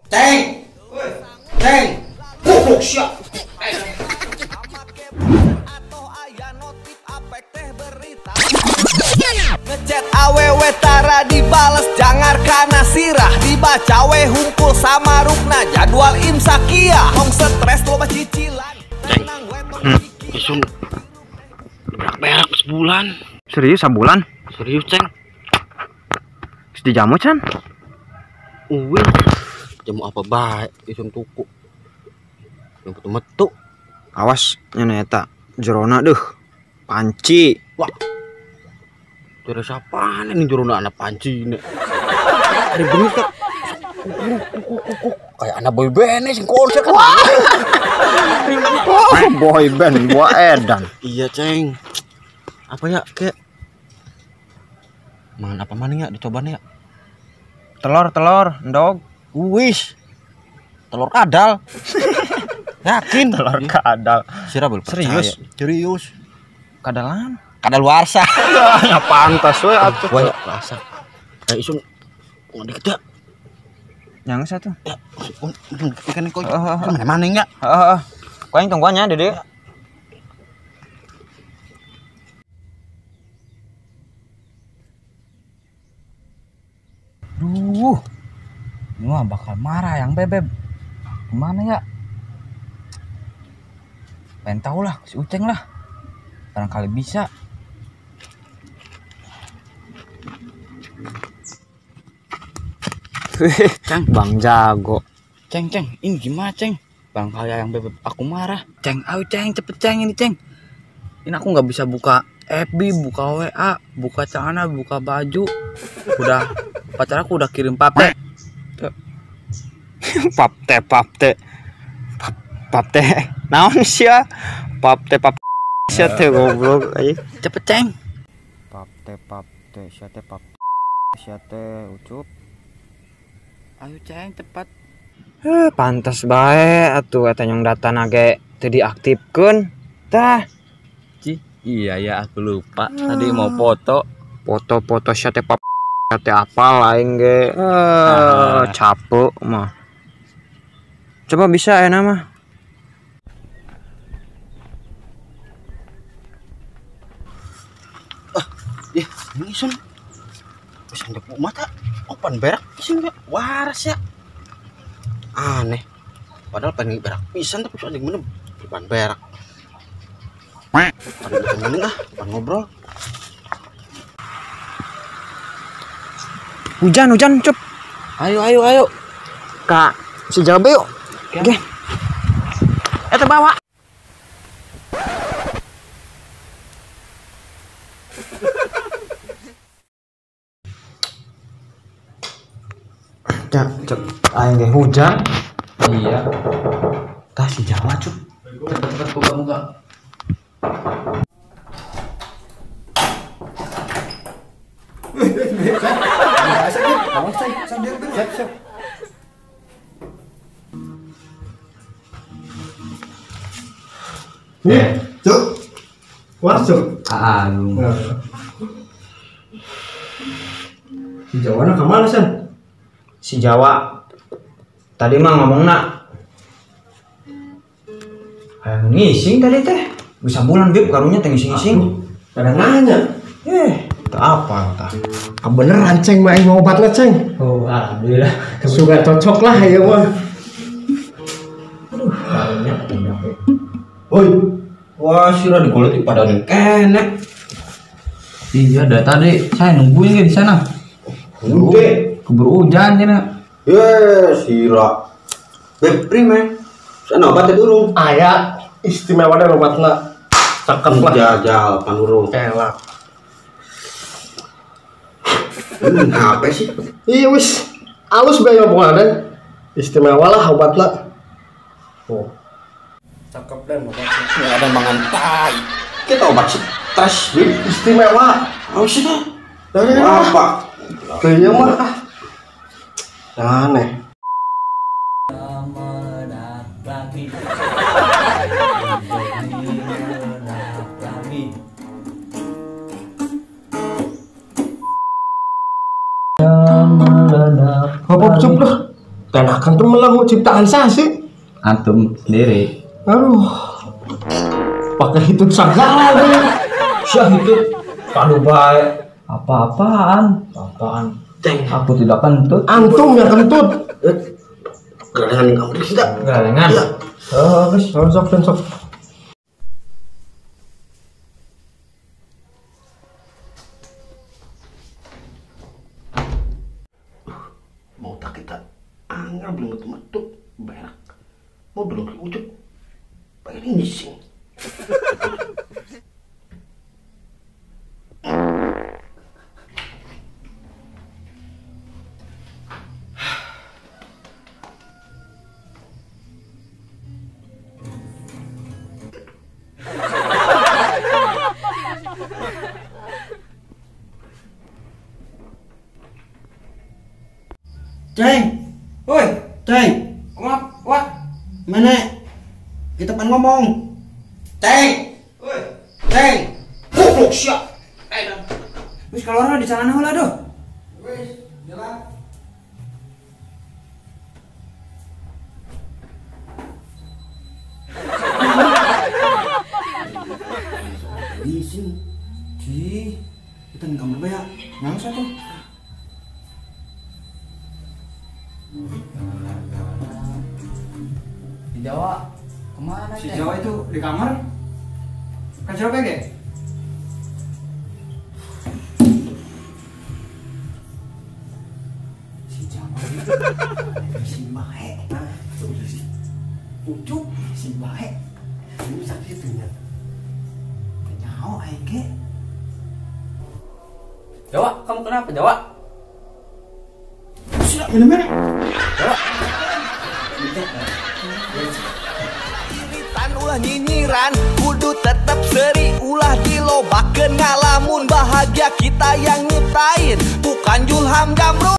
Ceng. Ceng. Goblok siap. Ngechat awewe tara dibales jangar kana sirah dibaca we hunkul sama rukna jadwal imsakia hong stres loba cicilan tenang we Isun berak sebulan. Serius sebulan? Serius ceng. Di jamu Chan? Uwih jamu apa baik isun tuku yang metu. Awas nyata jerona deh panci. Wah dari siapa nih juruna anak panci nih ada benih kak kayak anak boy band sing konser kan. Boy band gua edan. Iya ceng apa ya kayak mana apa maning ya dicoba nih ya Telur ndog. wis telur kadal yakin Telur kadal. sirah belum Serius? Serius Kadalan. kadal warsa Ya pantas we atuh. banyak rasa kayak isun dikit ya Yang satu. ya ikan kau mana maning ya Kau yang tungguannya Dede. Duh, ini mah bakal marah yang bebeb. Gimana ya? Pengen tahu lah, si Uceng lah. Barangkali bisa. Ceng, Bang Jago. Ceng, ini gimana Ceng? Barangkali yang bebeb aku marah. Ceng, ayo Ceng, cepet Ceng ini Ceng. Ini aku nggak bisa buka FB, buka WA, buka celana, buka baju. Udah pacar aku udah kirim papet. Papte. Naon sia? Papte sia teh goblok aja. Cepet Ceng. Papte sia teh ucup. Ayo Ceng, cepat. Pantas bae atuh eta nyong data nage teu diaktifkeun. Tah, Iya ya, aku lupa. Tadi mau foto. foto sia teh teh apa lain ge. Capek mah. Coba bisa enak mah. ya ini isun bisa ndek mata open berak isun ya waras ya aneh padahal pengen berak pisan tapi ada yang bener ban berak ada mending pan ngobrol Hujan cup. Ayo. Kak, si Jabe yuk. Oke. Eta bawa. Cek aing ge hujan. Iya. Tah si Jawa cup. Cepet buka. Cuk. Masuk. Si Jawana kemana San? Si Jawa tadi mah ngomongna ngising tadi teh bisa bulan bib karunya teh ngising Pada nanya. tak apa tah Beneran Ceng mah mau obatnya Ceng. oh alhamdulillah Sudah cocok lah ya mah. Woi, wah sirah digoleti pada kenek Iya, dari tadi saya nungguin di sana. udah. Keburu hujan cina. sirah beprimen sana obatnya durung Aya istimewa dan obatnya. Cakep lah. jajal panurung Kelak. apa sih Iya wis. Alus bae omongan istimewa lah obatnya. Oh. Cakep dan obatnya. nggak ada mangan tai kita obat stres bib Istimewa. apa sih dah Dari apa kayaknya mah aneh. Hop cup lah. dan kebanyakan tuh melanggu ciptaan saya sih. Antum sendiri. Aduh, pakai hitut segala deh. Syah hitut, padu baik. Apa-apaan? Apaan? Ceng, Aku tidak kentut. antum yang kentut. Galengan kamu tidak? Galengan. Iya. Oh, guys, sok. Mau tak kita anggar belum metu berak. Mau belum ujuk. Pakai ini sih. Ceng, woi, Ceng, wah, mana? Kita pan ngomong. Ceng, woi, Ceng, goblok siap. Wis keluar di sana heula doh. Wis, jalan. Di sini, kita di kamar ya, nyang satu. Di Jawa kemana? Si Jawa itu di kamar. Kan siapa ya? Si Jawa itu si Bae. Nah, si Ucuk, si Bae. Ini sakit punya. Nyawa aja. Jawa, kamu kenapa Jawa? Sudah bener-bener. Iritan ulah nyinyiran kudu tetep seri ulah dilobakeun ngalamun bahagia kita yang nyiptain bukan Julham Jamrud.